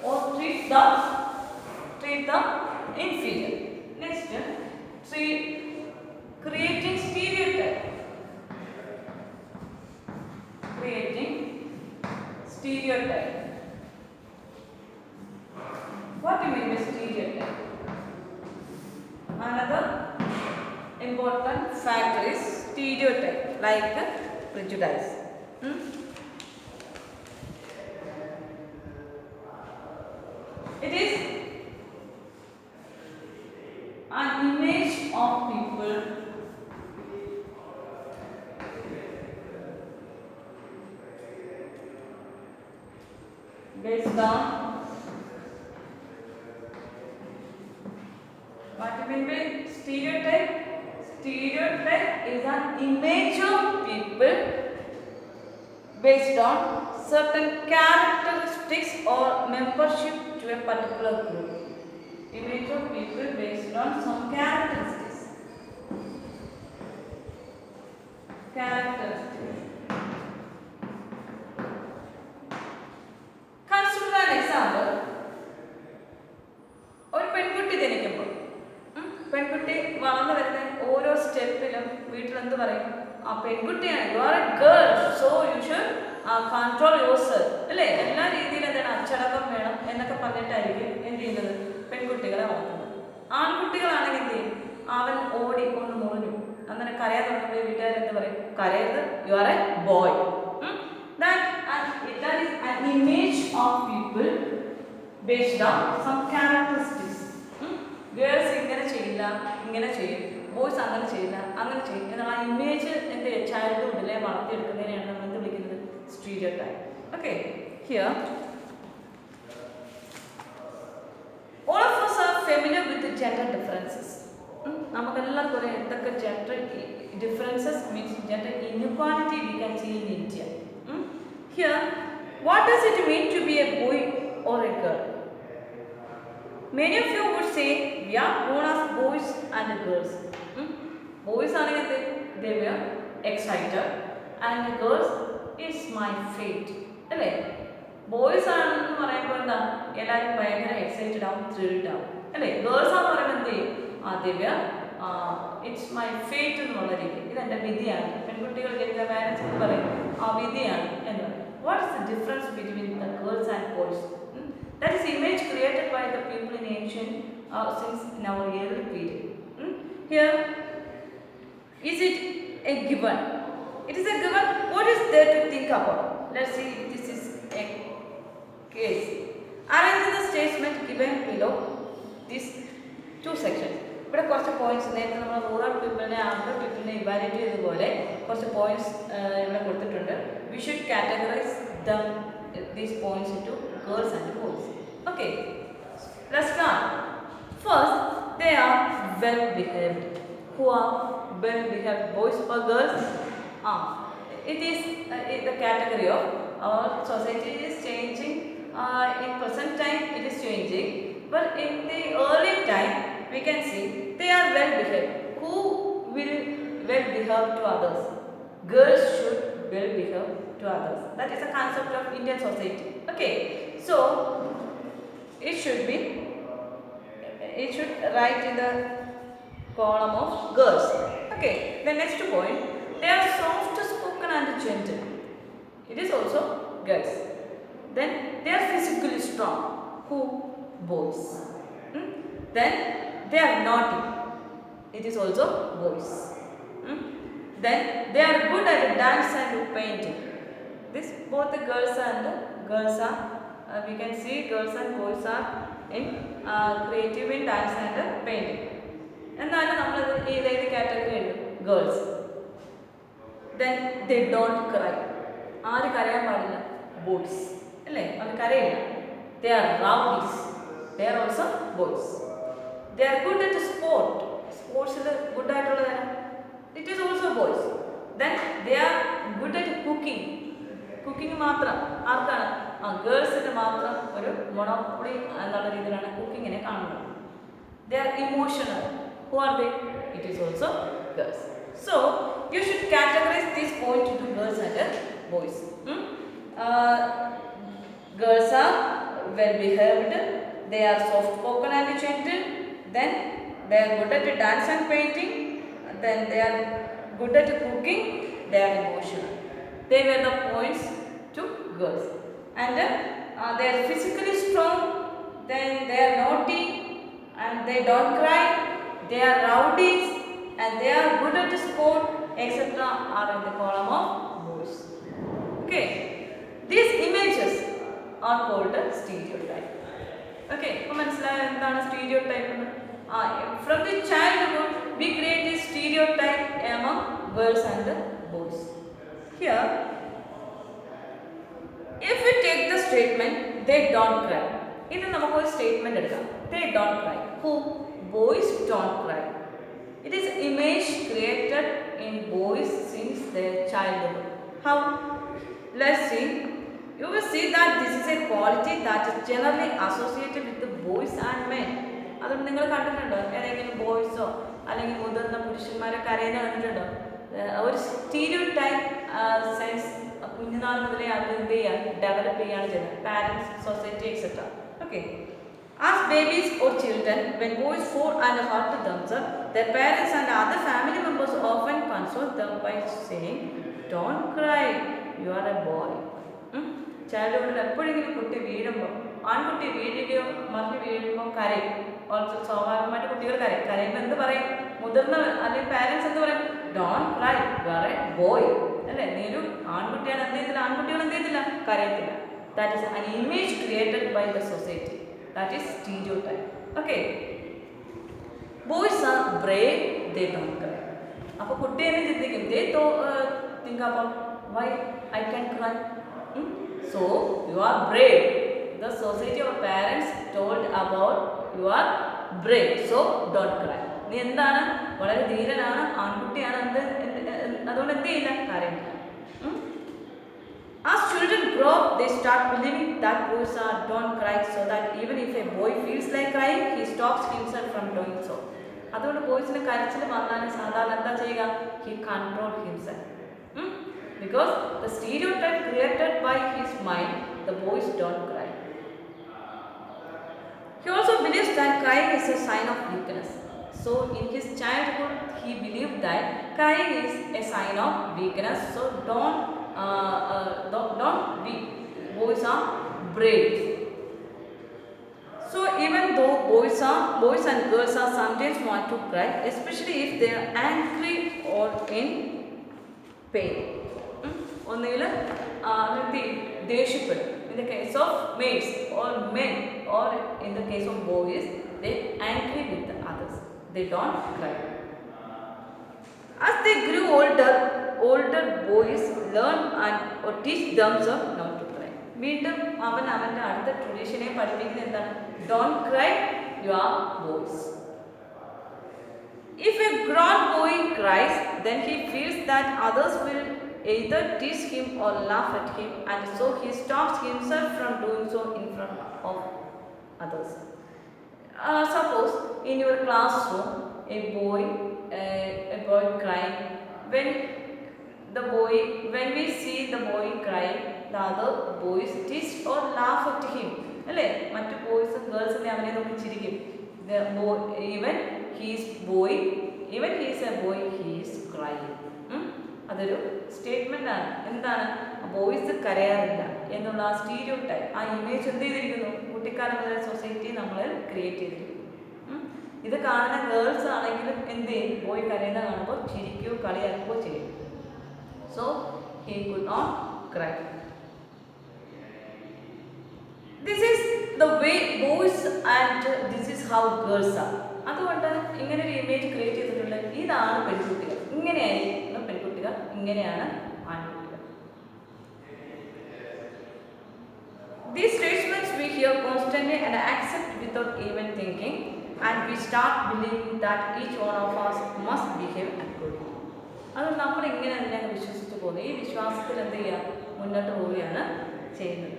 or treat them inferior. Next, creating stereotype. Creating stereotype. What do you mean by stereotype? Another important factor is stereotype, like prejudice. It is an image of people based on what do you mean by stereotype? Stereotype is an image of people based on certain characteristics or membership to a particular group. Image of people based on some characteristics. Consider an example. ഒരു പെൺകുട്ടി ജനിക്കുമ്പോൾ പെൺകുട്ടി വളർന്നു വരുന്ന ഓരോ സ്റ്റെപ്പിലും വീട്ടിൽ എന്ത് പറയും? ആ പെൺകുട്ടിയാണ്, U are A girl, so you should control your self അല്ലേ? എല്ലാ രീതിയിലും എന്താണ് അച്ചടക്കം വേണം എന്നൊക്കെ പറഞ്ഞിട്ടായിരിക്കും എന്ത് ചെയ്യുന്നത്? പെൺകുട്ടികളെ വളർത്തുന്നത്. ആൺകുട്ടികളാണെങ്കിൽ എന്ത് ചെയ്യും? അവൻ ഓടി ഒന്ന് മുറിഞ്ഞു, അങ്ങനെ കരയാൻ തുടങ്ങുമ്പോൾ വീട്ടുകാരെന്ത് പറയും? കരയരുത്, you are a boy. That is an image of people based on some characteristics. Girls ഇങ്ങനെ ചെയ്യില്ല, ഇങ്ങനെ ചെയ്യും, ബോയ്സ് അങ്ങനെ ചെയ്യില്ല, അങ്ങനെ ചെയ്യും എന്നാൽ ആ ഇമേജ് എൻ്റെ ചൈൽഡ്ഹുഡിലെ വളർത്തിയെടുക്കുന്നതിനെയാണ് നമ്മൾ എന്ത് വിളിക്കുന്നത്? stereotype. Okay, here all of us are familiar with the gender differences. നമുക്കെല്ലാവർക്കും അറിയാം എന്തൊക്കെ gender differences means gender inequality we can see in India. Here, what does it mean to be a boy or a girl? Many of you would say we are born as boys and girls. Boys are they were excited and girls is my fate. അല്ലേ? Boys ആണെന്ന് പറയുമ്പോൾ എന്താ? എല്ലാവരും ഭയങ്കര excited ആവും, thrilled ആവും അല്ലേ? Girls ആണെന്ന് പറയുമ്പോൾ എന്ത് ചെയ്യും? ദിവ്യ ഇറ്റ്സ് മൈ ഫേറ്റ് എന്നുള്ള രീതി, ഇതെൻ്റെ വിധിയാണ്. പെൺകുട്ടികൾ ജനിച്ച പാരൻസ് എന്ന് പറയും ആ വിധിയാണ് എന്ന് പറയും. What is the difference between the girls and boys? That is image created by the people in ancient since in our early period. Here, is it a given? It is a given. What is there to think about? Let's see if this is a case. Arrange the statement given below these two sections. ഇവിടെ കുറച്ച് points നേരത്തെ നമ്മൾ rural പീപ്പിളിനെ urban പീപ്പിളിനെ evaluate ചെയ്തതുപോലെ കുറച്ച് points ഇവിടെ കൊടുത്തിട്ടുണ്ട്. We should categorize these points into girls and boys. Okay, let's start. First, they are well behaved. Who are well behaved, boys or girls? It is the category of our society is changing. In present time it is changing, but in the early time we can see they are well behaved. Who will well behave to others? Girls should well behave to to others. That is a concept of Indian society. Okay, so it should write in the column of girls. Okay, the next point, they are soft spoken and gentle. It is also girls. Then they are physically strong. Who? Boys. Then they are naughty. It is also boys. Then they are good at dance and painting. This both the girls are we can see girls and boys are in creative in dance and painting. എന്നാലും നമ്മൾ ഏത് category എഴുതും? Girls. Then they don't cry. ആര് കരയാൻ പാടില്ല? Boys. അല്ലേ? അവർ കരയില്ല. They are rowdies. They are also boys. They are good at sport. സ്പോർട്സിൽ ഗുഡ് ആയിട്ടുള്ളതാണ്. It is also boys. Then they are good at cooking. Cooking മാത്രം ആർക്കാണ്? ഗേൾസിന് മാത്രം ഒരു മൊണോപ്പൊളി എന്നുള്ള രീതിയിലാണ് കുക്കിങ്ങിനെ കാണുന്നത്. They are emotional. Who are they? It is also girls. So you should categorize this point into girls and boys. Girls are well behaved. They are soft spoken and gentle. Then they are good at dance and painting. Then they are good at cooking. They are emotional. They were the points to girls. And they are physically strong. Then they are naughty and they don't cry. They are rowdies and they are good at sport, etc. are in the column of boys. Okay, these images are called a stereotype. Okay, മനസ്സിലായോ എന്താണ് stereotype എന്ന്? From the childhood we create a stereotype among girls and boys. Here, if we take the statement they don't cry, ഇത് നമുക്ക് ഒരു statement എടുക്കാം. They don't cry. Who? Boys don't cry. It is image created in boys since their childhood. How? Let's see. You will see that this is a quality that is generally associated with the boys and men. അതുകൊണ്ട് നിങ്ങൾ കണ്ടിട്ടുണ്ടോ ഏതെങ്കിലും ബോയ്സോ അല്ലെങ്കിൽ മുതിർന്ന പുരുഷന്മാരെ കരയുന്ന കണ്ടിട്ടുണ്ടോ? ഒരു സ്റ്റീരിയോടൈപ്പ് സെൻസ് കുഞ്ഞുനാൾ മുതലേ അത് എന്ത് ചെയ്യാൻ ഡെവലപ്പ് ചെയ്യാണ് ചെയ്യുന്നത്. Parents, society etcetera. Okay. As babies or children, when boys fall and hurt themselves, their parents and other family members often console them by saying, "Don't cry, you are a boy." ചൈൽഡ്ഹുഡിൽ എപ്പോഴെങ്കിലും കുട്ടി വീഴുമ്പോൾ, ആൺകുട്ടി വീഴുകയോ മറിഞ്ഞ് വീഴുമ്പോൾ കരയും. Also സ്വാഭാവികമായിട്ട് കുട്ടികൾ കരയുമ്പോൾ എന്ത് പറയും? മുതിർന്ന അല്ലെങ്കിൽ പാരൻസ് എന്ത് പറയും? "Don't cry, you are a boy." അല്ലേ? നീ ഒരു ആൺകുട്ടിയാണ്, എന്ത് ചെയ്തില്ല? ആൺകുട്ടികൾ എന്ത് ചെയ്തില്ല? കരയത്തില്ല. That is an image created by the society. That is stereotype. Okay. Boys are brave, they don't cry. അപ്പോൾ കുട്ടി എന്നെ ചിന്തിക്കും, they think about why I can cry. So you are brave. The society or parents told about you are brave, so don't cry. നീ എന്താണ്? വളരെ ധീരനാണ്, ആൺകുട്ടിയാണ്, അതുകൊണ്ട് എന്ത് ചെയ്യില്ല? കരയില്ല. As children grow up, they start believing that boys don't cry, so that even if a boy feels like crying, he stops himself from doing so. അതുകൊണ്ട് ബോയ്സിന് കരച്ചിൽ വന്നാലും സാധാരണ എന്താ ചെയ്യുക? He control himself. Because the stereotype created by his mind, the boys don't cry. He also believes that crying is a sign of weakness. So in his childhood, he believed that crying is a sign of weakness. So don't be. Boys are brave. So even though boys and girls are sometimes want to cry, especially if they are angry or in pain. ഒന്നുകിൽ ദേഷ്യപ്പെടും. In the case of males or men, or in the case of boys, they angry with the others. They don't cry. As they grew older boys learn or teach themselves not to cry. വീണ്ടും അവൻ്റെ അടുത്ത ട്രഡീഷനെ പഠിപ്പിക്കുന്നത് എന്താണ്? Don't cry, you are boys. If a grown boy cries, then he feels that others will either tease him or laugh at him, and so he stops himself from doing so in front of others. Suppose in your classroom a boy crying, when the boy, when we see the boy crying, the other boys tease or laugh at him. അല്ലേ, മറ്റു ബോയ്സും ഗേൾസിനെ അവനെ നോക്കി ചിരിക്കും. Even he's boy, even he's A boy, he's crying. അതൊരു statement ആണ്. എന്താണ്? Boys കരയാറില്ല എന്നുള്ള ആ സ്റ്റീരിയോ ടൈപ്പ്, ആ ഇമേജ് എന്ത് ചെയ്തിരിക്കുന്നു? കുട്ടിക്കാലം മുതൽ സൊസൈറ്റി നമ്മൾ ക്രിയേറ്റ് ചെയ്തിരിക്കുന്നു. ഇത് കാണുന്ന ഗേൾസ് ആണെങ്കിലും എന്ത് ചെയ്യും? ബോയ് കരയുന്ന കാണുമ്പോൾ ചിരിക്കുകയോ കളിയാക്കുകയോ ചെയ്യും. So he could not cry. This is the way boys and this is how girls are. അതുകൊണ്ട് ഇങ്ങനെ ഒരു ഇമേജ് ക്രിയേറ്റ് ചെയ്തിട്ടുണ്ട്. ഇതാണ് പെൺകുട്ടികൾ, ഇങ്ങനെയായിരിക്കും പെൺകുട്ടികൾ, ഇങ്ങനെയാണ് ആൺകുട്ടികൾ. These statements we hear constantly and accept without even thinking, and we start believing that each one of us must behave accordingly. അത് നമ്മൾ ഇങ്ങനെ തന്നെ വിശ്വസിച്ച് പോകുന്നു. ഈ വിശ്വാസത്തിൽ എന്ത് ചെയ്യുക? മുന്നോട്ട് പോവുകയാണ് ചെയ്യുന്നത്.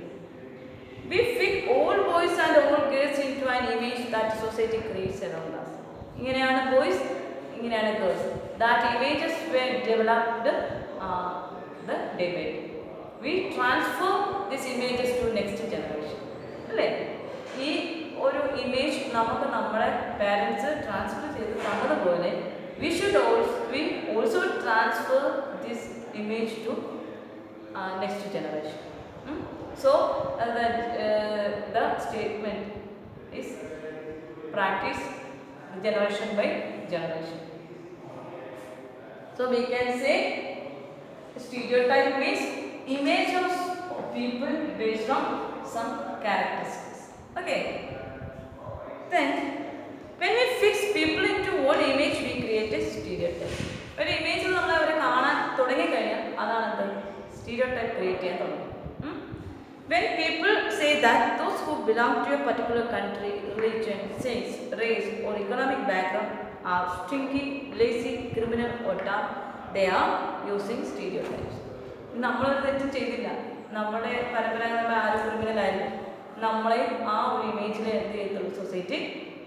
We fit all boys and all girls into an image that society creates around us. ഇങ്ങനെയാണ് ബോയ്സ്, ഇങ്ങനെയാണ് girls. That images were developed the day by day. We transfer these images to next generation. അല്ലേ, ഈ ഒരു image നമുക്ക് നമ്മുടെ parents transfer ചെയ്ത് തന്നതുപോലെ we also transfer this image to next generation. So the statement is practiced generation by generation. So we can say stereotype means image of people based on some characteristics. Okay. Then when we fix people into what image, we create a stereotype. ഒരു ഇമേജിൽ നമ്മൾ അവരെ കാണാൻ തുടങ്ങിക്കഴിഞ്ഞാൽ അതാണ് എന്ത്? Stereotype create ചെയ്യാൻ തുടങ്ങും. When people say that those who belong to a particular country, religion, sex, race or economic background are stinky, lazy, criminal or dumb, they are using stereotypes. നമ്മളൊരു തെറ്റും ചെയ്തില്ല, നമ്മുടെ പരമ്പരാഗതമായ ആരും ക്രിമിനലായിരുന്നു, നമ്മളെ ആ ഒരു ഇമേജിൽ എന്ത് ചെയ്യത്തുള്ളൂ? സൊസൈറ്റി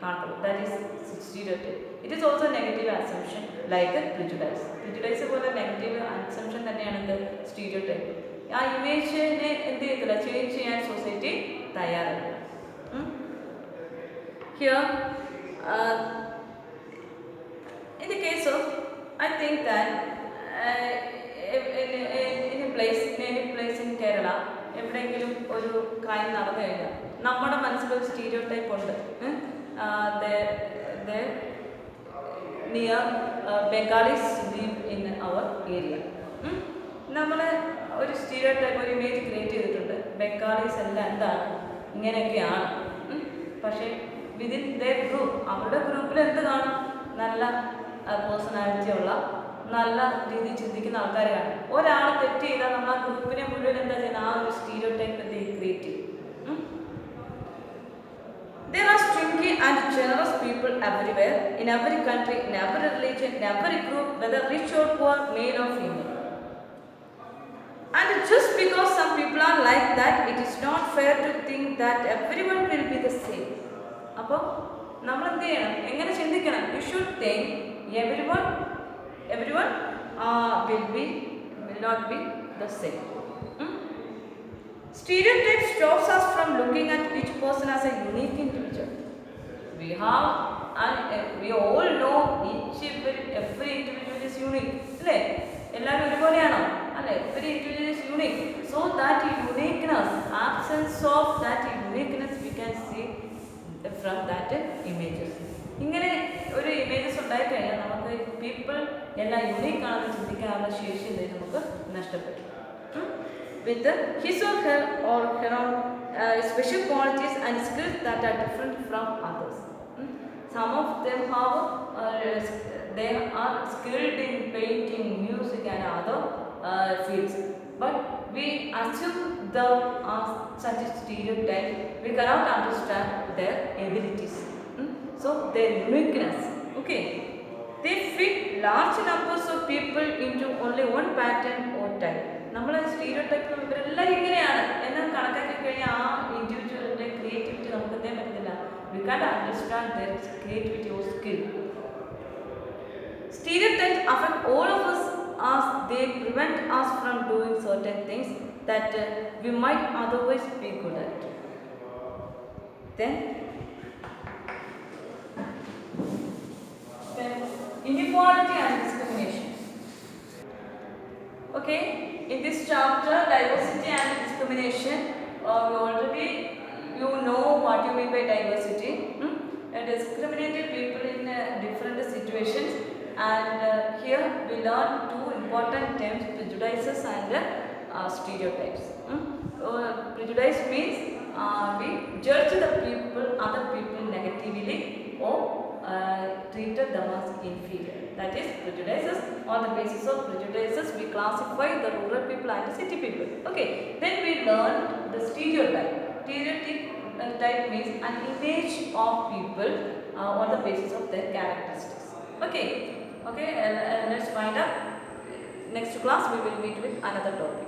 കാണത്തുള്ളൂ. That is stereotype. It is also negative assumption like prejudice. Prejudice പോലെ നെഗറ്റീവ് അസംഷൻ തന്നെയാണ് എന്ത്? സ്റ്റീരിയോടൈപ്പ്. ആ ഇമേജിനെ എന്ത് ചെയ്യത്തില്ല? ചേഞ്ച് ചെയ്യാൻ സൊസൈറ്റി തയ്യാറല്ല. Here, in the case of, I think that in a place, in any place in Kerala, എവിടെയെങ്കിലും ഒരു ക്രൈം നടന്നു കഴിഞ്ഞാൽ നമ്മുടെ മനസ്സിലൊരു സ്റ്റീരിയോടൈപ്പ് ഉണ്ട്. Near Bengalis live in our area. നമ്മൾ ഒരു സ്റ്റീരിയോടൈപ്പ്, ഒരു ഇമേജ് ക്രിയേറ്റ് ചെയ്തിട്ടുണ്ട്. ബംഗാളീസ് എല്ലാം എന്താണ്? ഇങ്ങനെയൊക്കെയാണ്. പക്ഷേ വിതിൻ ദർ ഗ്രൂപ്പ്, അവരുടെ ഗ്രൂപ്പിൽ എന്ത് കാണും? നല്ല പേഴ്സണാലിറ്റി ഉള്ള, നല്ല രീതിയിൽ ചിന്തിക്കുന്ന ആൾക്കാർ കാണും. ഒരാൾ തെറ്റ് ചെയ്താൽ നമ്മൾ ആ ഗ്രൂപ്പിനെ മുഴുവൻ എന്താ ചെയ്യുന്നത്? ആ ഒരു സ്റ്റീരിയോടൈപ്പ് എന്ത് ക്രിയേറ്റ് ചെയ്യും. There are stingy and generous people everywhere, in every country, in every religion, in every group, whether rich or poor, male or female. And just because some people are like that, it is not fair to think that everyone will be the same. അപ്പോൾ നമ്മൾ എന്ത് ചെയ്യണം? എങ്ങനെ ചിന്തിക്കണം? You should think everyone will not be the same. Stereotype stops us from looking at each person as a unique individual. We all know every individual is unique. അല്ലേ, എല്ലാവരും ഒരുപോലെയാണോ? അല്ലേ, every individual is unique. So that uniqueness, absence of that uniqueness, we can see from that images. ഇങ്ങനെ ഒരു images ഉണ്ടായിക്കഴിഞ്ഞാൽ നമുക്ക് people എല്ലാം unique ആണെന്ന് ചിന്തിക്കാനുള്ള ശേഷി നമുക്ക് നഷ്ടപ്പെട്ടു. With his or her own special qualities and skills that are different from others. Some of them they are skilled in painting, music and other fields, but we assume them as such a stereotype. We cannot understand their abilities. So their uniqueness, okay, they fit large numbers of people into only one pattern or type. നമ്മൾ stereotype ഇവരെല്ലാം ഇങ്ങനെയാണ് എന്ന് കണക്കാക്കി കഴിഞ്ഞാൽ ആ ഇൻഡിവിജ്വലിൻ്റെ creativity നമുക്ക് എത്താൻ പറ്റത്തില്ല. We can't understand their creativity or skill. Stereotypes affect all of us they prevent us from doing certain things that we might otherwise be good at. Then inequality and discrimination. Okay, in this chapter, diversity and discrimination, we already you know what you mean by diversity. Discriminated people in different situations, and here we learn two important terms: prejudices and stereotypes. Prejudice means we judge the people, other people negatively, or treated them as inferior. That is prejudices. On the basis of prejudices, we classify the rural people and the city people. Okay. Then we learn the stereotype. Stereotype means an image of people on the basis of their characteristics. Okay. Okay. Let's find out. Next class we will meet with another topic.